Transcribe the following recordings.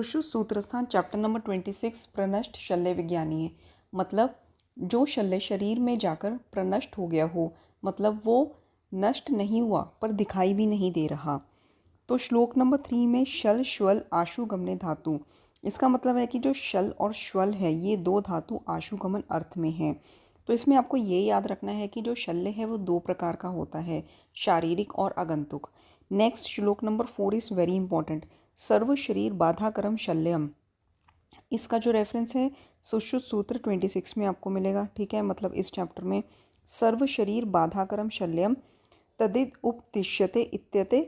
Sushruta Sutrasthana chapter number 26 प्रनष्ट शल्य विज्ञानीय। मतलब जो शल्य शरीर में जाकर प्रनष्ट हो गया हो, मतलब वो नष्ट नहीं हुआ पर दिखाई भी नहीं दे रहा। तो श्लोक नंबर 3 में शल श्वल आशुगमने धातु, इसका मतलब है कि जो शल और श्वल है ये दो धातु आशुगमन अर्थ में हैं। तो इसमें आपको ये याद रखना है कि जो शल्य है वो दो प्रकार का होता है, शारीरिक और आगंतुक। नेक्स्ट श्लोक नंबर 4 इज़ वेरी इंपॉर्टेंट। सर्व शरीर बाधाकरम शल्यम, इसका जो रेफरेंस है सुश्रुत सूत्र 26 में आपको मिलेगा। ठीक है, मतलब इस चैप्टर में सर्व शरीर बाधाकरम शल्यम तदिद उपदिश्यते इत्यते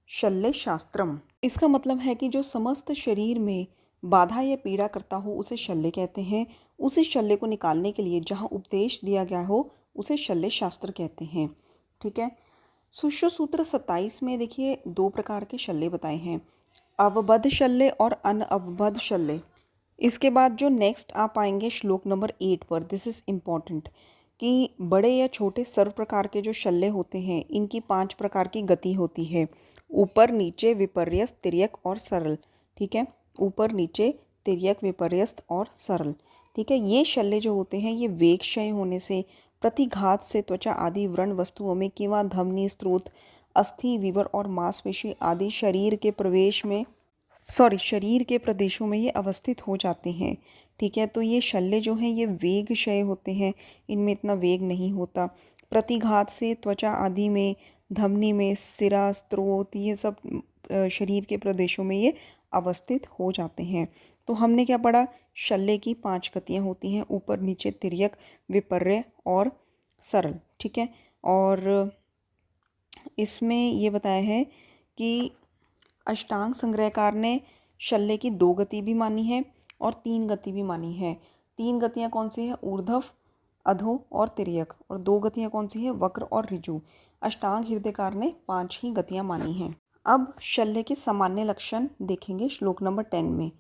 शल्य शास्त्रम। इसका मतलब है कि जो समस्त शरीर में बाधा या पीड़ा करता हो उसे शल्य कहते हैं। उसी शल्य को निकालने के लिए जहाँ उपदेश दिया गया हो उसे शल्य शास्त्र कहते हैं। ठीक है, सुश्रुत सूत्र 27 में देखिए दो प्रकार के शल्य बताए हैं, अवबद्ध शल्य और अनअवबद्ध शल्य। इसके बाद जो नेक्स्ट आप आएंगे श्लोक नंबर 8 पर, दिस इज़ इम्पॉर्टेंट कि बड़े या छोटे सर्व प्रकार के जो शल्य होते हैं इनकी 5 प्रकार की गति होती है, ऊपर नीचे विपर्यस्त तिर्यक और सरल। ठीक है, ऊपर नीचे तिर्यक विपर्यस्त और सरल। ठीक है, ये शल्य जो होते हैं ये वेग क्षय होने से, प्रतिघात से, त्वचा आदि व्रण वस्तुओं में किंवा धमनी स्त्रोत अस्थि विवर और मांसपेशी आदि शरीर के प्रदेशों में ये अवस्थित हो जाते हैं। ठीक है, तो ये शल्य जो हैं ये वेग क्षय होते हैं, इनमें इतना वेग नहीं होता। प्रतिघात से त्वचा आदि में, धमनी में, सिरा स्त्रोत, ये सब शरीर के प्रदेशों में ये अवस्थित हो जाते हैं। तो हमने क्या पढ़ा, शल्य की 5 गतियाँ होती हैं, ऊपर नीचे तिर्यक विपर्य और सरल। ठीक है, और इसमें ये बताया है कि अष्टांग संग्रहकार ने शल्य की 2 गति भी मानी है और 3 गति भी मानी है। 3 गतियाँ कौन सी है, ऊर्ध्व, अधो और तिर्यक, और 2 गतियाँ कौन सी है, वक्र और ऋजु। अष्टांग हृदयकार ने 5 ही गतियाँ मानी हैं। अब शल्य के सामान्य लक्षण देखेंगे श्लोक नंबर 10 में।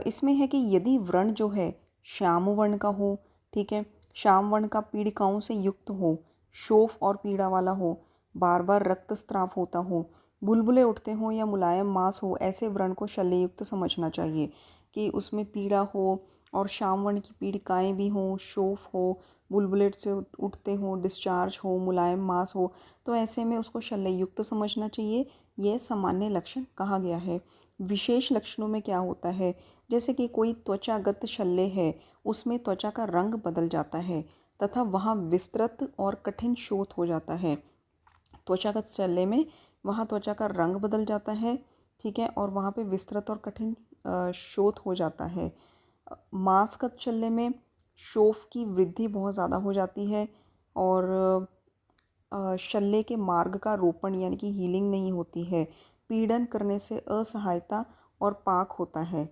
इसमें है कि यदि व्रण जो है श्याम वर्ण का हो, ठीक है, श्याम वर्ण का पीड़िकाओं से युक्त हो, शोफ और पीड़ा वाला हो, बार बार रक्तस्राव होता हो, बुलबुले उठते हों या मुलायम मांस हो, ऐसे व्रण को शल्ययुक्त समझना चाहिए कि उसमें पीड़ा हो और श्याम वर्ण की पीड़िकाएँ भी हों, शोफ हो, बुलबुले से उठते हों, डिस्चार्ज हो, मुलायम मांस हो, तो ऐसे में उसको शल्ययुक्त समझना चाहिए। यह सामान्य लक्षण कहा गया है। विशेष लक्षणों में क्या होता है, जैसे कि कोई त्वचागत शल्य है, उसमें त्वचा का रंग बदल जाता है तथा वहाँ विस्तृत और कठिन शोथ हो जाता है। त्वचागत शल्य में वहाँ त्वचा का रंग बदल जाता है, ठीक है, और वहाँ पे विस्तृत और कठिन शोथ हो जाता है। मांसगत शल्य में शोफ की वृद्धि बहुत ज़्यादा हो जाती है और शल्य के मार्ग का रोपण यानी कि हीलिंग नहीं होती है। पीड़न करने से असहायता और पाक होता है,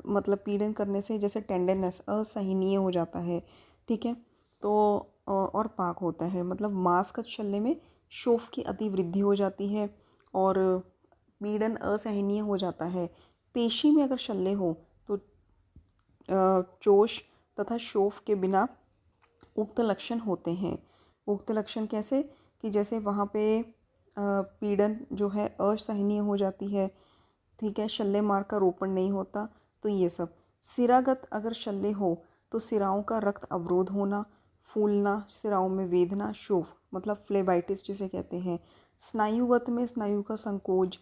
मतलब पीड़न करने से जैसे टेंडरनेस, असहनीय हो जाता है। ठीक है, तो और पाक होता है, मतलब मांसगत शल्य में शोफ की अतिवृद्धि हो जाती है और पीड़न असहनीय हो जाता है। पेशी में अगर शल्य हो तो चोष तथा शोफ के बिना उक्त लक्षण होते हैं। उक्त लक्षण कैसे, कि जैसे वहाँ पे पीड़न जो है असहनीय हो जाती है, ठीक है, शल्य मार्ग का रोपण नहीं होता, तो ये सब। सिरागत अगर शल्य हो तो सिराओं का रक्त अवरोध होना, फूलना, सिराओं में वेदना, शोफ मतलब फ्लेबाइटिस जिसे कहते हैं। स्नायुगत में स्नायु का संकोच,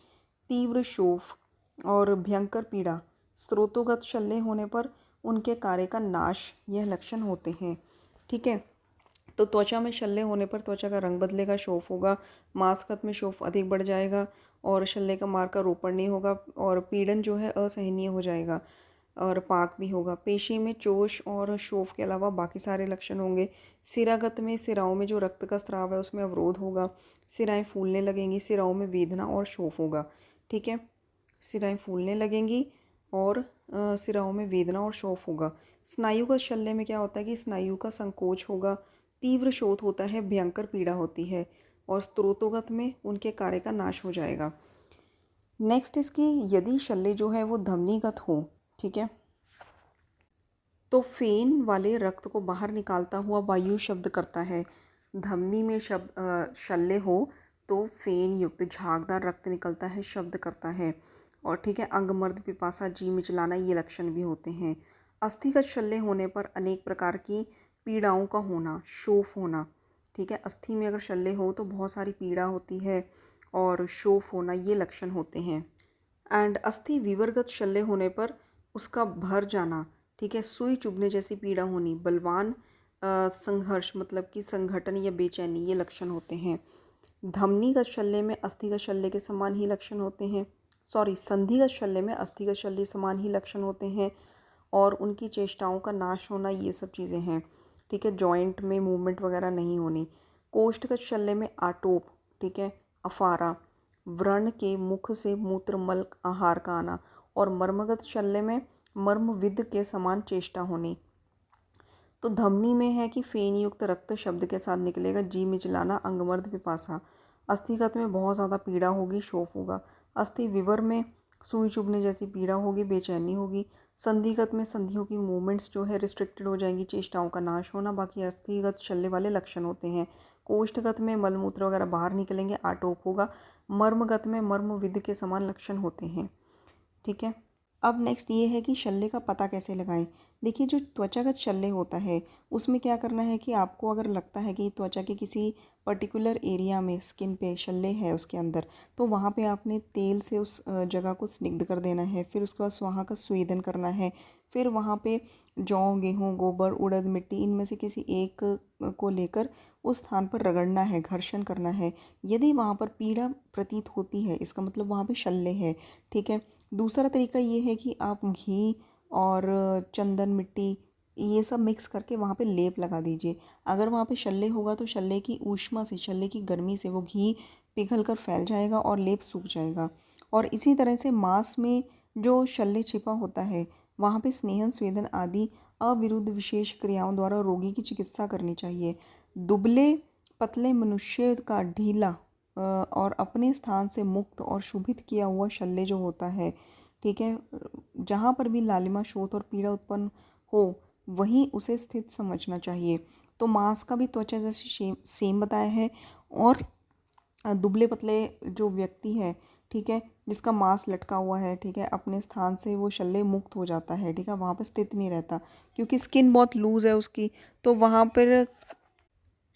तीव्र शोफ और भयंकर पीड़ा। स्रोतोगत शल्य होने पर उनके कार्य का नाश, यह लक्षण होते हैं। ठीक है, तो त्वचा में शल्य होने पर त्वचा का रंग बदलेगा, शोफ होगा। मांसगत में शोफ अधिक बढ़ जाएगा और शल्य का मार्ग का रोपण नहीं होगा और पीड़न जो है असहनीय हो जाएगा और पाक भी होगा। पेशी में चोष और शोफ के अलावा बाकी सारे लक्षण होंगे। सिरागत में सिराओं में जो रक्त का स्राव है उसमें अवरोध होगा, सिराएं फूलने लगेंगी, सिराओं में वेदना और शोफ होगा। ठीक है, सिराएं फूलने लगेंगी और सिराओं में वेदना और शोफ होगा। स्नायुगत शल्य में क्या होता है कि स्नायु का संकोच होगा, तीव्र शोथ होता है, भयंकर पीड़ा होती है और स्त्रोतोगत में उनके कार्य का नाश हो जाएगा। नेक्स्ट इसकी यदि शल्य जो है वो धमनीगत हो, ठीक है, तो फेन वाले रक्त को बाहर निकालता हुआ वायु शब्द करता है। धमनी में शल्य हो तो फेन युक्त झागदार रक्त निकलता है, शब्द करता है। और ठीक है, अंगमर्द पिपासा, जी मिचलाना, ये लक्षण भी होते हैं। अस्थिगत शल्य होने पर अनेक प्रकार की पीड़ाओं का होना, शोफ होना, ठीक है, अस्थि में अगर शल्य हो तो बहुत सारी पीड़ा होती है और शोफ होना, ये लक्षण होते हैं। एंड अस्थि विवरगत शल्य होने पर उसका भर जाना, ठीक है, सुई चुभने जैसी पीड़ा होनी, बलवान संघर्ष मतलब कि संगठन या बेचैनी, ये लक्षण होते हैं। धमनीगत शल्य में अस्थिगत शल्य के समान ही लक्षण होते हैं। सॉरी, संधिगत शल्य में अस्थिगत शल्य समान ही लक्षण होते हैं और उनकी चेष्टाओं का नाश होना, ये सब चीज़ें हैं। ठीक है, जॉइंट में मूवमेंट वगैरह नहीं होनी। कोष्ठगत शल्य में आटोप, ठीक है, अफारा, व्रण के मुख से मूत्र मल आहार का आना और मर्मगत शल्य में मर्मविद के समान चेष्टा होनी। तो धमनी में है कि फेन युक्त रक्त शब्द के साथ निकलेगा, जी मिचलाना, अंगमर्द पिपासा। अस्थिगत में बहुत ज़्यादा पीड़ा होगी, शोफ होगा। अस्थि विवर में सुई चुभने जैसी पीड़ा होगी, बेचैनी होगी। संधिगत में संधियों की मूवमेंट्स जो है रिस्ट्रिक्टेड हो जाएंगी, चेष्टाओं का नाश होना। बाकी अस्थिगत शल्य वाले लक्षण होते हैं। कोष्ठगत में मलमूत्र वगैरह बाहर निकलेंगे, आटोप होगा। मर्मगत में मर्मविद के समान लक्षण होते हैं। ठीक है, अब नेक्स्ट ये है कि शल्य का पता कैसे लगाएं। देखिए, जो त्वचागत शल्य होता है उसमें क्या करना है कि आपको अगर लगता है कि त्वचा के किसी पर्टिकुलर एरिया में स्किन पे शल्य है उसके अंदर, तो वहाँ पे आपने तेल से उस जगह को स्निग्ध कर देना है। फिर उसके बाद वहाँ का स्वेदन करना है। फिर वहाँ पे जौ, गेहूँ, गोबर, उड़द, मिट्टी, इनमें से किसी एक को लेकर उस स्थान पर रगड़ना है, घर्षण करना है। यदि वहाँ पर पीड़ा प्रतीत होती है, इसका मतलब वहाँ पे शल्य है। ठीक है, दूसरा तरीका ये है कि आप घी और चंदन, मिट्टी, ये सब मिक्स करके वहाँ पे लेप लगा दीजिए। अगर वहाँ पे शल्य होगा तो शल्य की ऊष्मा से, शल्य की गर्मी से वो घी पिघल कर फैल जाएगा और लेप सूख जाएगा। और इसी तरह से मांस में जो शल्य छिपा होता है वहाँ पे स्नेहन, स्वेदन आदि अविरुद्ध विशेष क्रियाओं द्वारा रोगी की चिकित्सा करनी चाहिए। दुबले पतले मनुष्य का ढीला और अपने स्थान से मुक्त और शुभित किया हुआ शल्य जो होता है, ठीक है, जहाँ पर भी लालिमा, शोथ और पीड़ा उत्पन्न हो वहीं उसे स्थित समझना चाहिए। तो मांस का भी त्वचा जैसे सेम बताया है। और दुबले पतले जो व्यक्ति है, ठीक है, जिसका मांस लटका हुआ है, ठीक है, अपने स्थान से वो शल्य मुक्त हो जाता है, ठीक है, वहाँ पर स्थित नहीं रहता क्योंकि स्किन बहुत लूज है उसकी। तो वहाँ पर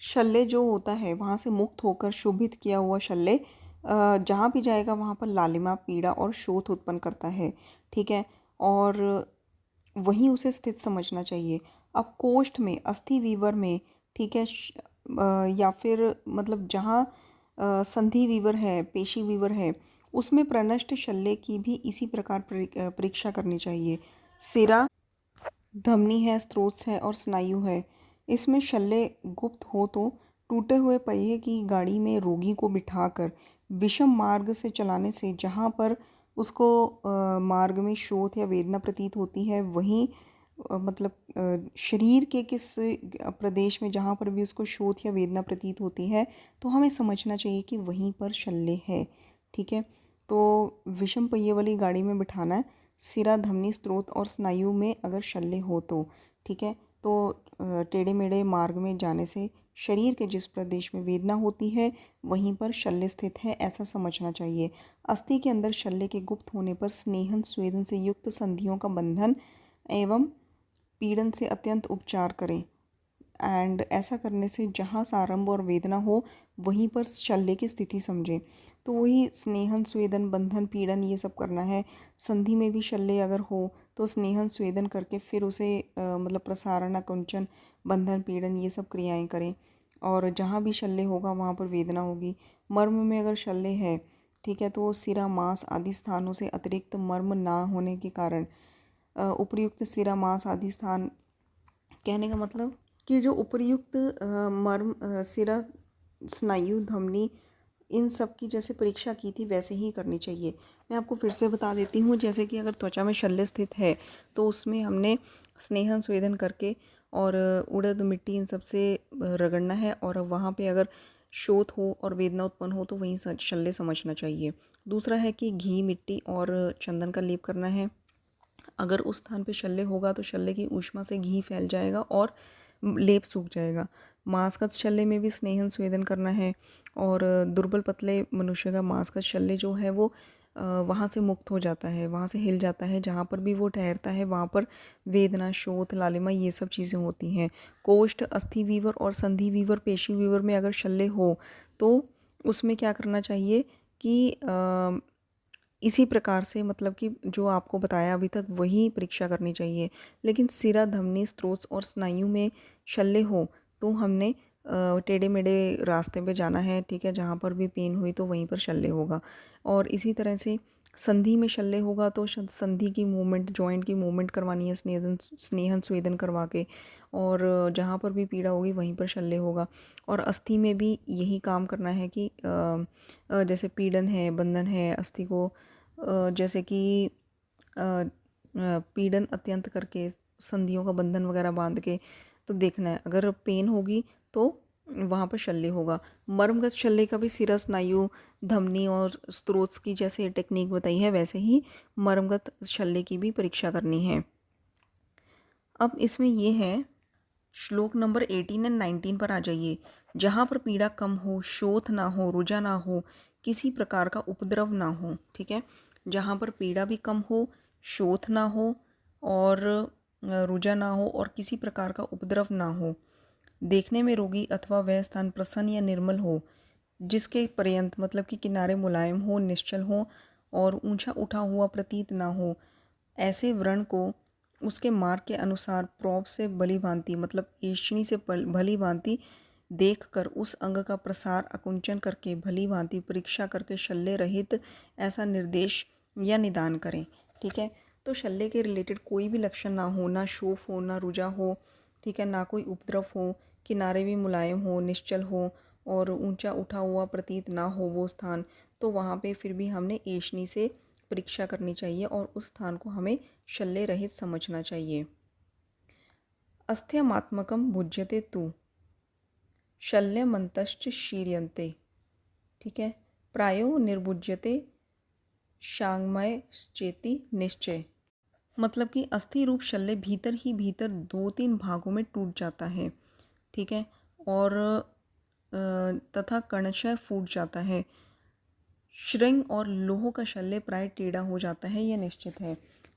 शल्य जो होता है वहाँ से मुक्त होकर शोभित किया हुआ शल्य जहाँ भी जाएगा वहाँ पर लालिमा, पीड़ा और शोथ उत्पन्न करता है। ठीक है, और वहीं उसे स्थित समझना चाहिए। अब कोष्ठ में, अस्थि वीवर में, ठीक है, या फिर मतलब जहाँ संधि वीवर है, पेशी वीवर है, उसमें प्रनष्ट शल्य की भी इसी प्रकार परीक्षा करनी चाहिए। सिरा, धमनी है, स्रोत है और स्नायु है। इसमें शल्य गुप्त हो तो टूटे हुए पहिए की गाड़ी में रोगी को बिठाकर विषम मार्ग से चलाने से जहाँ पर उसको मार्ग में शोथ या वेदना प्रतीत होती है वहीं मतलब शरीर के किस प्रदेश में जहाँ पर भी उसको शोथ या वेदना प्रतीत होती है तो हमें समझना चाहिए कि वहीं पर शल्य है। ठीक है, तो विषम पहिए वाली गाड़ी में बिठाना है। सिरा, धमनी, स्रोत और स्नायु में अगर शल्य हो तो, ठीक है, तो टेढ़े मेढ़े मार्ग में जाने से शरीर के जिस प्रदेश में वेदना होती है वहीं पर शल्य स्थित है, ऐसा समझना चाहिए। अस्थि के अंदर शल्य के गुप्त होने पर स्नेहन, स्वेदन से युक्त संधियों का बंधन एवं पीड़न से अत्यंत उपचार करें। एंड ऐसा करने से जहाँ सारंभ और वेदना हो वहीं पर शल्य की स्थिति समझें। तो वही स्नेहन, स्वेदन, बंधन, पीड़न, ये सब करना है। संधि में भी शल्य अगर हो तो स्नेहन, स्वेदन करके फिर उसे मतलब प्रसारण, आकुंचन, बंधन, पीड़न, ये सब क्रियाएं करें। और जहाँ भी शल्य होगा वहाँ पर वेदना होगी। मर्म में अगर शल्य है, ठीक है, तो सिरा, मांस आदि स्थानों से अतिरिक्त मर्म ना होने के कारण उपर्युक्त सिरा, मांस आदि स्थान, कहने का मतलब कि जो उपर्युक्त मर्म, सिरा, स्नायु, धमनी, इन सब की जैसे परीक्षा की थी वैसे ही करनी चाहिए। मैं आपको फिर से बता देती हूँ, जैसे कि अगर त्वचा में शल्य स्थित है तो उसमें हमने स्नेहन, स्वेदन करके और उड़द, मिट्टी, इन सब से रगड़ना है। और वहाँ पे अगर शोथ हो और वेदना उत्पन्न हो तो वहीं शल्य समझना चाहिए। दूसरा है कि घी, मिट्टी और चंदन का लेप करना है। अगर उस स्थान पे शल्य होगा तो शल्य की ऊष्मा से घी फैल जाएगा और लेप सूख जाएगा। मांसगत शल्य में भी स्नेहन, स्वेदन करना है। और दुर्बल पतले मनुष्य का मांसगत शल्य जो है वो वहाँ से मुक्त हो जाता है, वहाँ से हिल जाता है। जहाँ पर भी वो ठहरता है वहाँ पर वेदना, शोथ, लालिमा ये सब चीज़ें होती हैं। कोष्ठ, अस्थि वीवर और संधि वीवर, पेशी वीवर में अगर शल्य हो तो उसमें क्या करना चाहिए कि इसी प्रकार से मतलब कि जो आपको बताया अभी तक वही परीक्षा करनी चाहिए। लेकिन सिरा, धमनी, स्त्रोत और स्नायु में शल्य हो तो हमने टेढ़े मेढ़े रास्ते पे जाना है, ठीक है। जहाँ पर भी पेन हुई तो वहीं पर शल्य होगा। और इसी तरह से संधि में शल्य होगा तो संधि की मूवमेंट, जॉइंट की मूवमेंट करवानी है स्नेहन स्वेदन करवा के। और जहाँ पर भी पीड़ा होगी वहीं पर शल्य होगा। और अस्थि में भी यही काम करना है कि जैसे पीड़न है, बंधन है अस्थि को, जैसे कि पीड़न अत्यंत करके संधियों का बंधन वगैरह बांध के तो देखना है। अगर पेन होगी तो वहाँ पर शल्य होगा। मर्मगत शल्य का भी सिरा, स्नायु, धमनी और स्त्रोत की जैसे टेक्निक बताई है वैसे ही मर्मगत शल्य की भी परीक्षा करनी है। अब इसमें ये है, श्लोक नंबर 18 एंड 19 पर आ जाइए। जहाँ पर पीड़ा कम हो, शोथ ना हो, रुजा ना हो, किसी प्रकार का उपद्रव ना हो, ठीक है। जहाँ पर पीड़ा भी कम हो, शोथ ना हो और रुजा ना हो और किसी प्रकार का उपद्रव ना हो, देखने में रोगी अथवा वह स्थान प्रसन्न या निर्मल हो, जिसके पर्यंत मतलब कि किनारे मुलायम हो, निश्चल हो और ऊंचा उठा हुआ प्रतीत ना हो, ऐसे व्रण को उसके मार्ग के अनुसार प्रॉप से भली भांति मतलब एषणी से भली भांति देख कर उस अंग का प्रसार अकुंचन करके भली भांति परीक्षा करके शल्य रहित ऐसा निर्देश या निदान करें, ठीक है। तो शल्य के रिलेटेड कोई भी लक्षण ना हो, ना शोफ हो, ना रुजा हो, ठीक है, ना कोई उपद्रव हो, किनारे भी मुलायम हो, निश्चल हो और ऊंचा उठा हुआ प्रतीत ना हो वो स्थान, तो वहाँ पे फिर भी हमने एषणी से परीक्षा करनी चाहिए और उस स्थान को हमें शल्य रहित समझना चाहिए। अस्थियमात्मकम भुज्यते तु शल्यमन्तश्च शीर्यन्ते, ठीक है। प्रायो निर्भुज्यते शांगमयश्चेति निश्चय, मतलब कि अस्थि रूप शल्य भीतर ही भीतर 2-3 भागों में टूट जाता है, ठीक है। और तथा कर्णशय फूट जाता है। श्रृंग और लोह का शल्य प्राय टेढ़ा हो जाता है, यह निश्चित है,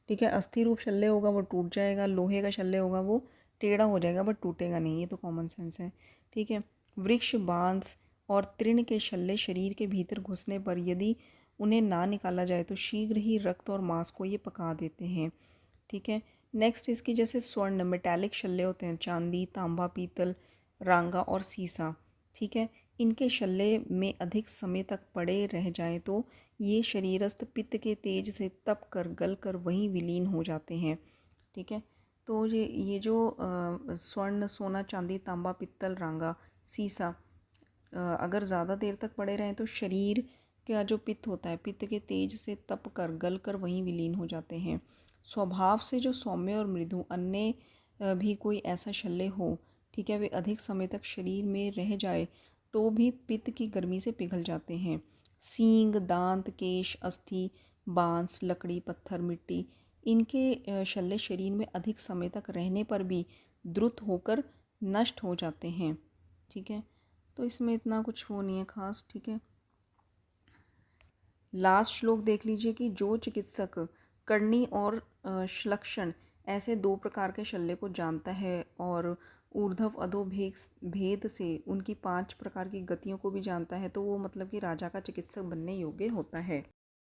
ठीक है। अस्थि रूप शल्य होगा वो टूट जाएगा, लोहे का शल्य होगा वो टेढ़ा हो जाएगा बट टूटेगा नहीं, ये तो कॉमन सेंस है, ठीक है। वृक्ष, बांस और तृण के शल्य शरीर के भीतर घुसने पर यदि उन्हें ना निकाला जाए तो शीघ्र ही रक्त और मांस को ये पका देते हैं, ठीक है। नेक्स्ट इसकी जैसे स्वर्ण, मेटालिक शल्य होते हैं, चांदी, तांबा, पीतल, रांगा और सीसा, ठीक है। इनके शल्य में अधिक समय तक पड़े रह जाए तो ये शरीरस्थ पित्त के तेज से तप कर गल कर वहीं विलीन हो जाते हैं, ठीक है। तो ये जो स्वर्ण, सोना, चांदी, तांबा, पित्तल, रांगा, सीसा अगर ज़्यादा देर तक पड़े रहें तो शरीर का जो पित्त होता है, पित्त के तेज से तप कर गल कर वहीं विलीन हो जाते हैं। स्वभाव से जो सौम्य और मृदु अन्य भी कोई ऐसा शल्य हो, ठीक है, वे अधिक समय तक शरीर में रह जाए तो भी पित्त की गर्मी से पिघल जाते हैं। सींग, दांत, केश, अस्थि, बांस, लकड़ी, पत्थर, मिट्टी, इनके शल्य शरीर में अधिक समय तक रहने पर भी द्रुत होकर नष्ट हो जाते हैं, ठीक है। तो इसमें इतना कुछ वो नहीं है खास, ठीक है। लास्ट श्लोक देख लीजिए कि जो चिकित्सक कर्णी और श्लक्षण ऐसे 2 प्रकार के शल्य को जानता है और ऊर्ध्व अधो भेद से उनकी 5 प्रकार की गतियों को भी जानता है तो वो मतलब कि राजा का चिकित्सक बनने योग्य होता है।